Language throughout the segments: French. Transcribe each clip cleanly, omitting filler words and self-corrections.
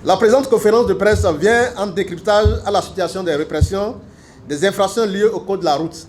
La présente conférence de presse vient en décryptage à la situation des répressions des infractions liées au code de la route,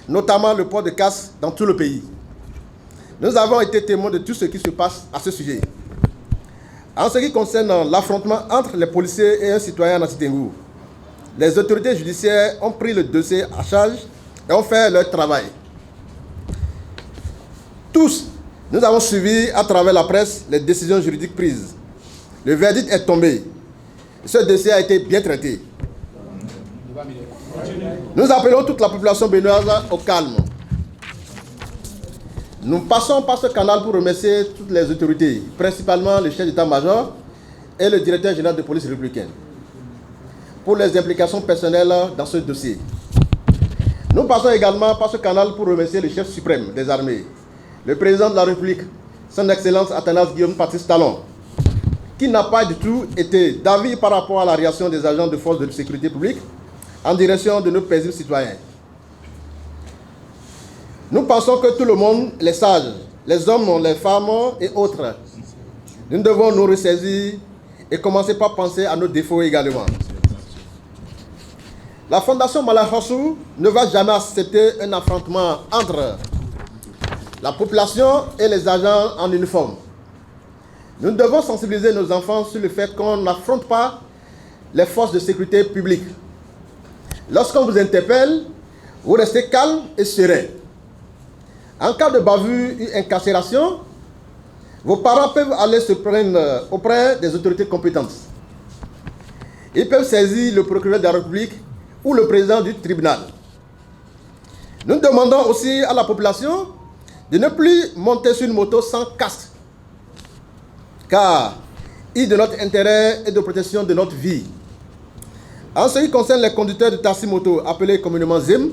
notamment le port de casque dans tout le pays. Nous avons été témoins de tout ce qui se passe à ce sujet. En ce qui concerne l'affrontement entre les policiers et un citoyen à Tengu, les autorités judiciaires ont pris le dossier à charge et ont fait leur travail. Tous, nous avons suivi à travers la presse les décisions juridiques prises. Le verdict est tombé. Ce dossier a été bien traité. Nous appelons toute la population béninoise au calme. Nous passons par ce canal pour remercier toutes les autorités, principalement le chef d'état-major et le directeur général de police républicaine, pour les implications personnelles dans ce dossier. Nous passons également par ce canal pour remercier le chef suprême des armées, le président de la République, son Excellence Athanase Guillaume Patrice Talon, qui n'a pas du tout été d'avis par rapport à la réaction des agents de force de sécurité publique en direction de nos paisibles citoyens. Nous pensons que tout le monde, les sages, les hommes, les femmes et autres, nous devons nous ressaisir et commencer par penser à nos défauts également. La Fondation Malahassou ne va jamais accepter un affrontement entre la population et les agents en uniforme. Nous devons sensibiliser nos enfants sur le fait qu'on n'affronte pas les forces de sécurité publique. Lorsqu'on vous interpelle, vous restez calme et serein. En cas de bavure ou incarcération, vos parents peuvent aller se plaindre auprès des autorités compétentes. Ils peuvent saisir le procureur de la République ou le président du tribunal. Nous demandons aussi à la population de ne plus monter sur une moto sans casque, car il est de notre intérêt et de protection de notre vie. En ce qui concerne les conducteurs de taxi-moto, appelés communément ZIM,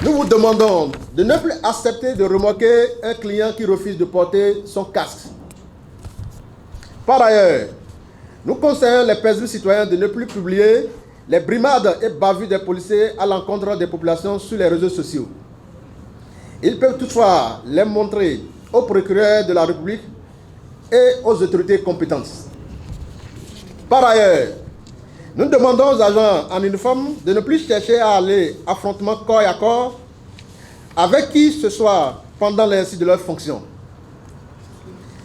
nous vous demandons de ne plus accepter de remorquer un client qui refuse de porter son casque. Par ailleurs, nous conseillons les paisibles citoyens de ne plus publier les brimades et bavures des policiers à l'encontre des populations sur les réseaux sociaux. Ils peuvent toutefois les montrer au procureur de la République et aux autorités compétentes. Par ailleurs, nous demandons aux agents en uniforme de ne plus chercher à aller affrontement corps à corps avec qui ce soit pendant l'exercice de leurs fonctions.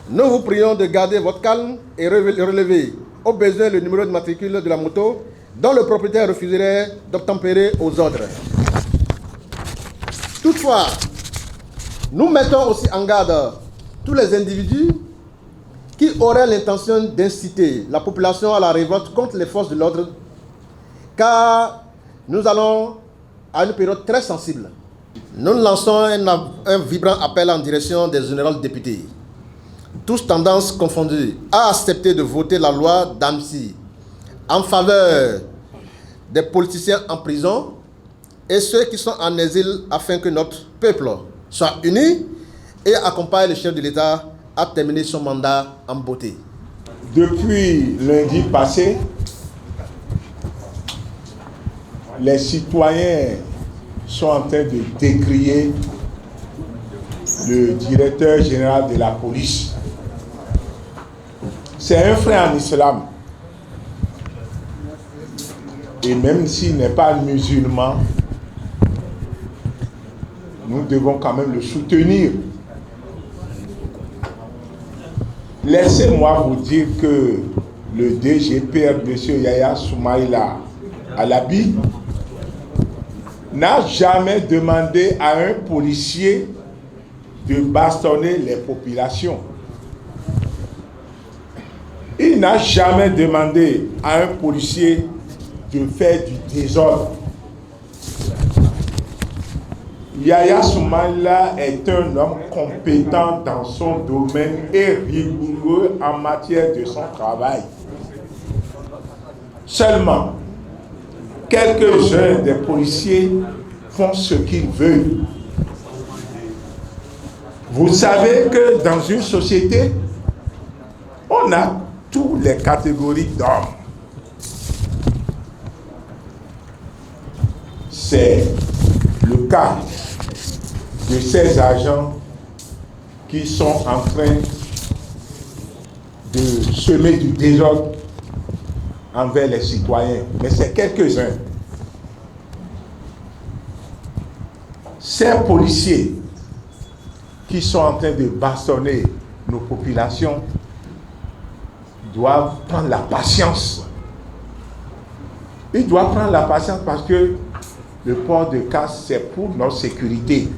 Nous vous prions de garder votre calme et relever au besoin le numéro de matricule de la moto dont le propriétaire refuserait d'obtempérer aux ordres. Toutefois, nous mettons aussi en garde tous les individus qui auraient l'intention d'inciter la population à la révolte contre les forces de l'ordre, car nous allons à une période très sensible. Nous lançons un vibrant appel en direction des honorables députés, tous tendances confondues, à accepter de voter la loi d'amnistie en faveur des politiciens en prison et ceux qui sont en exil afin que notre peuple soit uni et accompagne le chef de l'État à terminer son mandat en beauté. Depuis lundi passé, les citoyens sont en train de décrier le directeur général de la police. C'est un frère en islam. Et même s'il n'est pas musulman, nous devons quand même le soutenir. Laissez-moi vous dire que le DGPR, M. Yaya Soumaïla Alabi, n'a jamais demandé à un policier de bastonner les populations. Il n'a jamais demandé à un policier de faire du désordre. Yaya Soumaïla est un homme compétent dans son domaine et rigoureux en matière de son travail. Seulement, quelques-uns des policiers font ce qu'ils veulent. Vous savez que dans une société, on a toutes les catégories d'hommes. C'est le cas de ces agents qui sont en train de semer du désordre envers les citoyens, mais c'est quelques-uns. Ces policiers qui sont en train de bastonner nos populations doivent prendre la patience. Ils doivent prendre la patience parce que le port de casque, c'est pour notre sécurité.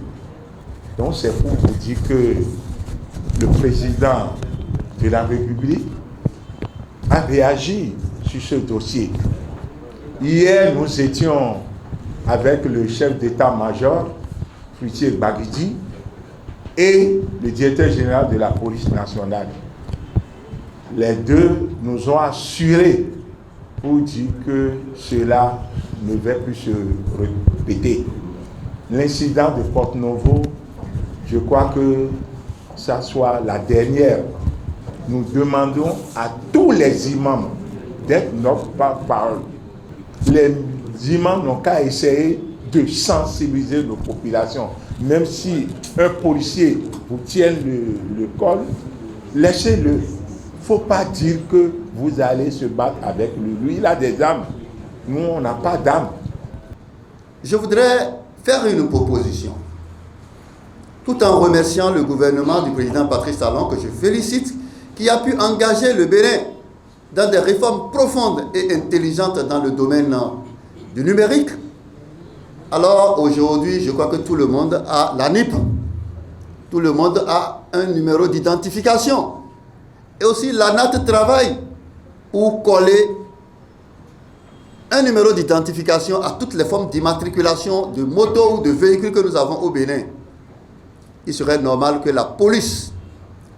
Donc c'est pour vous dire que le président de la République a réagi sur ce dossier. Hier, nous étions avec le chef d'état-major, Fruitier Bagidi, et le directeur général de la police nationale. Les deux nous ont assuré pour dire que cela ne va plus se répéter. L'incident de Porte-Novo, je crois que ça soit la dernière. Nous demandons à tous les imams d'être notre parole. Les imams n'ont qu'à essayer de sensibiliser nos populations. Même si un policier vous tient le col, laissez-le. Il ne faut pas dire que vous allez se battre avec lui. Lui, il a des armes. Nous, on n'a pas d'armes. Je voudrais faire une proposition, tout en remerciant le gouvernement du président Patrice Talon, que je félicite, qui a pu engager le Bénin dans des réformes profondes et intelligentes dans le domaine du numérique. Alors aujourd'hui, je crois que tout le monde a la NIP. Tout le monde a un numéro d'identification. Et aussi l'ANAT travaille pour coller un numéro d'identification à toutes les formes d'immatriculation de motos ou de véhicules que nous avons au Bénin. Il serait normal que la police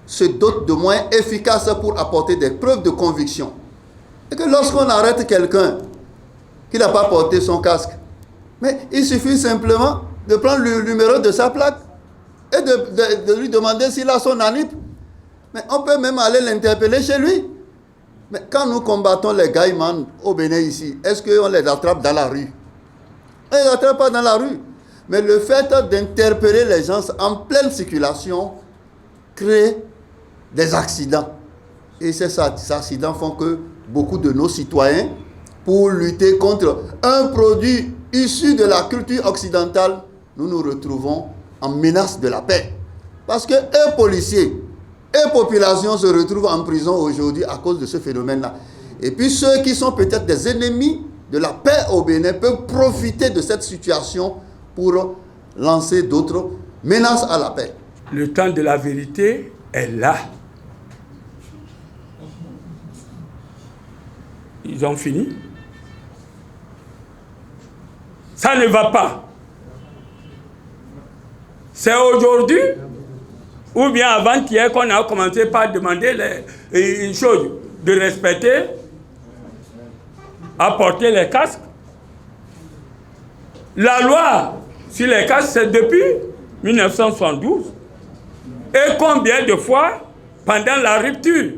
se dote de moyens efficaces pour apporter des preuves de conviction. Et que lorsqu'on arrête quelqu'un qui n'a pas porté son casque, mais il suffit simplement de prendre le numéro de sa plaque et de lui demander s'il a son ANIP. Mais on peut même aller l'interpeller chez lui. Mais quand nous combattons les gaïmans au Bénin ici, est-ce qu'on les attrape dans la rue? On ne les attrape pas dans la rue. Mais le fait d'interpeller les gens en pleine circulation crée des accidents. Et ces accidents font que beaucoup de nos citoyens, pour lutter contre un produit issu de la culture occidentale, nous nous retrouvons en menace de la paix. Parce que un policier et population se retrouvent en prison aujourd'hui à cause de ce phénomène-là. Et puis ceux qui sont peut-être des ennemis de la paix au Bénin peuvent profiter de cette situation pour lancer d'autres menaces à la paix. Le temps de la vérité est là. Ils ont fini. Ça ne va pas. C'est aujourd'hui ou bien avant-hier qu'on a commencé par demander les choses de respecter, à porter les casques. La loi sur les casques, c'est depuis 1972. Et combien de fois, pendant la rupture,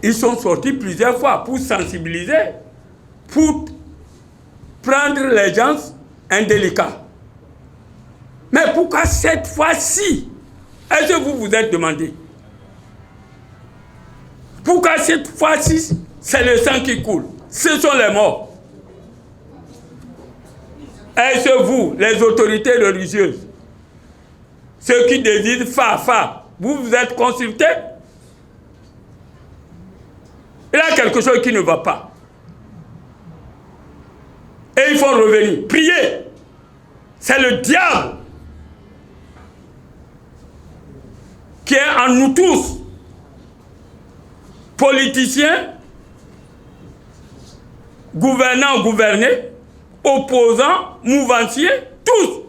ils sont sortis plusieurs fois pour sensibiliser, pour prendre les gens indélicats. Mais pourquoi cette fois-ci? Est-ce que vous vous êtes demandé? Pourquoi cette fois-ci, c'est le sang qui coule? Ce sont les morts. Est-ce que vous, les autorités religieuses, ceux qui désirent vous vous êtes consultés? Il y a quelque chose qui ne va pas. Et il faut revenir. Prier. C'est le diable qui est en nous tous. Politiciens, gouvernants, gouvernés, opposants, mouvanciers, tous.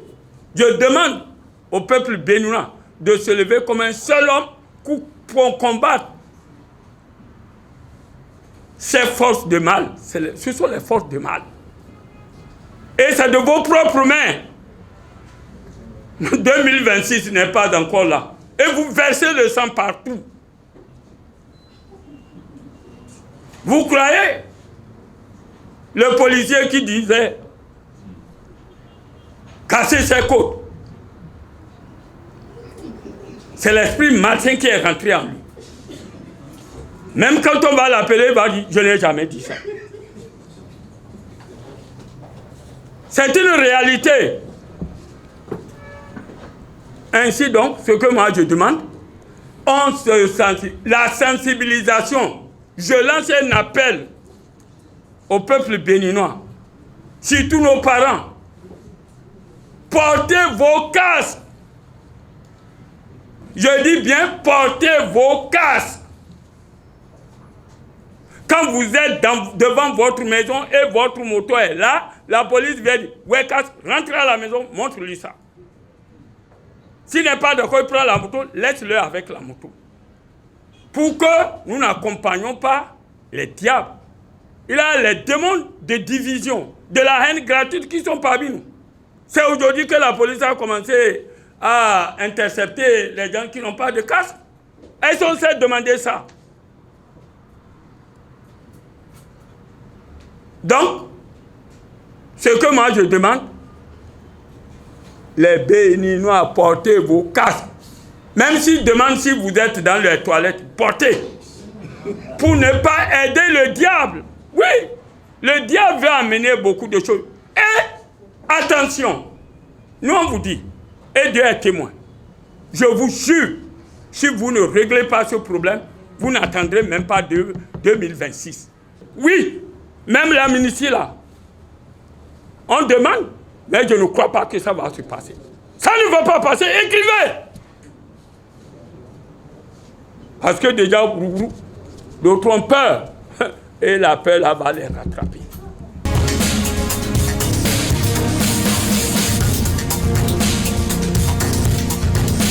Je demande au peuple béninois de se lever comme un seul homme pour combattre ces forces de mal. Ce sont les forces de mal. Et c'est de vos propres mains. 2026 n'est pas encore là. Et vous versez le sang partout. Vous croyez? Le policier qui disait casser ses côtes. C'est l'esprit malsain qui est rentré en lui. Même quand on va l'appeler, il va dire, je n'ai jamais dit ça. C'est une réalité. Ainsi donc, ce que moi je demande, la sensibilisation. Je lance un appel au peuple béninois, surtout nos parents. Portez vos casques. Je dis bien, portez vos casques. Quand vous êtes devant votre maison et votre moto est là, la police vient dire, ouais, casque, rentrez à la maison, montre-lui ça. S'il n'est pas d'accord, il prend la moto, laisse-le avec la moto. Pour que nous n'accompagnions pas les diables. Il y a les démons de division, de la haine gratuite qui sont parmi nous. C'est aujourd'hui que la police a commencé à intercepter les gens qui n'ont pas de casque. Elles sont censées demander ça. Donc, ce que moi je demande, les Béninois, portez vos casques. Même s'ils demandent si vous êtes dans les toilettes, portez. Pour ne pas aider le diable. Oui, le diable va amener beaucoup de choses. Et, attention, nous on vous dit, et Dieu est témoin, je vous jure, si vous ne réglez pas ce problème, vous n'attendrez même pas 2026. Oui, même l'amnistie là, on demande, mais je ne crois pas que ça va se passer. Ça ne va pas passer, écrivez. Parce que déjà, d'autres ont peur, et la peur là va les rattraper.